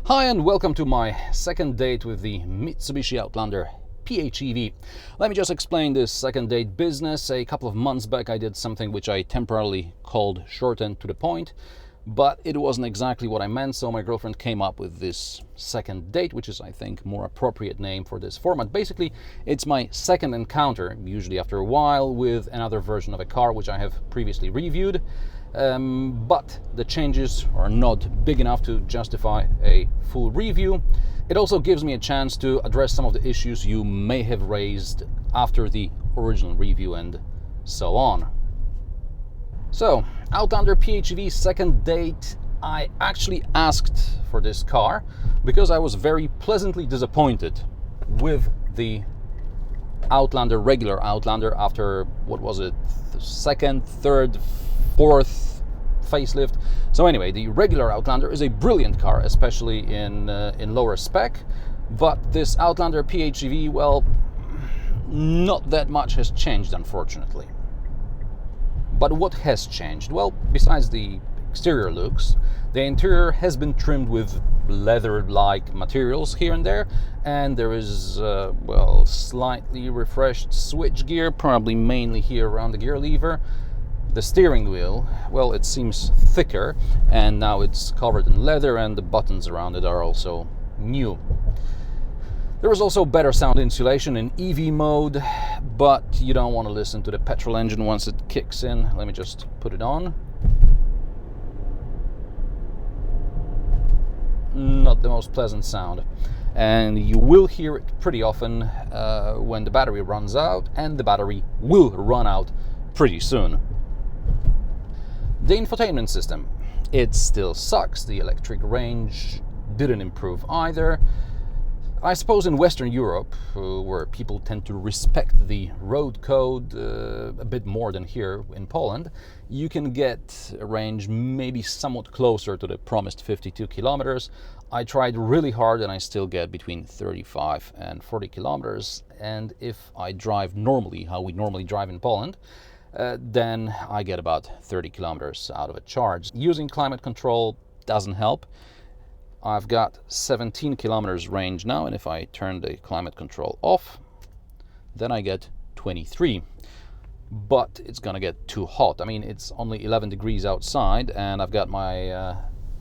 Hi and welcome to my second date with the Mitsubishi Outlander PHEV. Let me just explain this second date business. A couple of months back I did something which I temporarily called short and to the point, but it wasn't exactly what I meant, so my girlfriend came up with this second date, which is, I think, more appropriate name for this format. Basically, it's my second encounter, usually after a while, with another version of a car which I have previously reviewed. But the changes are not big enough to justify a full review. It also gives me a chance to address some of the issues you may have raised after the original review and so on. So, Outlander PHEV second date. I actually asked for this car because I was very pleasantly disappointed with the Outlander, regular Outlander, after, what was it, the second, third, fourth facelift. So anyway, the regular Outlander is a brilliant car, especially in lower spec, but this Outlander PHEV, well, not that much has changed, unfortunately. But what has changed? Well, besides the exterior looks, the interior has been trimmed with leather-like materials here and there, and there is, well, slightly refreshed switchgear, probably mainly here around the gear lever. The steering wheel, well, it seems thicker, and now it's covered in leather, and the buttons around it are also new. There is also better sound insulation in EV mode, but you don't want to listen to the petrol engine once it kicks in. Let me just put it on. Not the most pleasant sound, and you will hear it pretty often when the battery runs out, and the battery will run out pretty soon. The infotainment system, it still sucks. The electric range didn't improve either. I suppose in Western Europe, where people tend to respect the road code a bit more than here in Poland, you can get a range maybe somewhat closer to the promised 52 kilometers. I tried really hard and I still get between 35 and 40 kilometers. And if I drive normally, how we normally drive in Poland, then I get about 30 kilometers out of a charge. Using climate control doesn't help. I've got 17 kilometers range now, and if I turn the climate control off, then I get 23. But it's gonna get too hot. I mean, it's only 11 degrees outside, and I've got my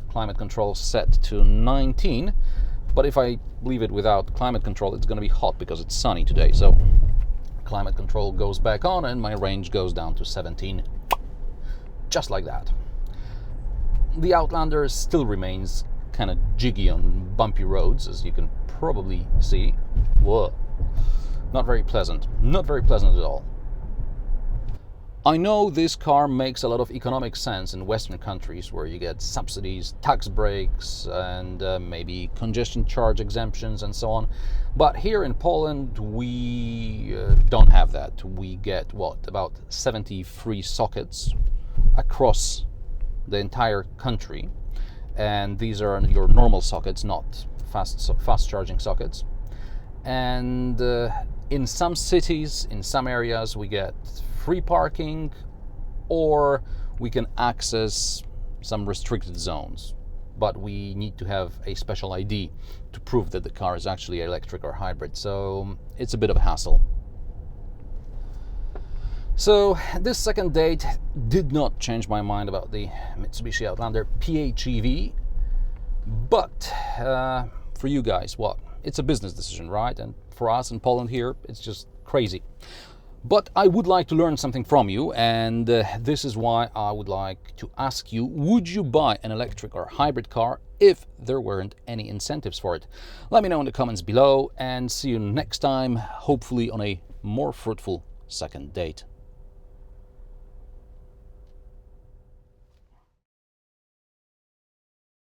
climate control set to 19. But if I leave it without climate control, it's gonna be hot because it's sunny today. So climate control goes back on and my range goes down to 17, just like that. The Outlander still remains kind of jiggy on bumpy roads, as you can probably see. Whoa, not very pleasant, not very pleasant at all. I know this car makes a lot of economic sense in Western countries where you get subsidies, tax breaks, and maybe congestion charge exemptions and so on. But here in Poland, we don't have that. We get, what, about 70 free sockets across the entire country. And these are your normal sockets, not fast charging sockets. And in some cities, in some areas, we get free parking, or we can access some restricted zones, but we need to have a special ID to prove that the car is actually electric or hybrid, so it's a bit of a hassle. So this second date did not change my mind about the Mitsubishi Outlander PHEV, but for you guys, what? It's a business decision, right? And for us in Poland here, it's just crazy. But I would like to learn something from you, and this is why I would like to ask you, would you buy an electric or hybrid car if there weren't any incentives for it? Let me know in the comments below, and see you next time, hopefully on a more fruitful second date.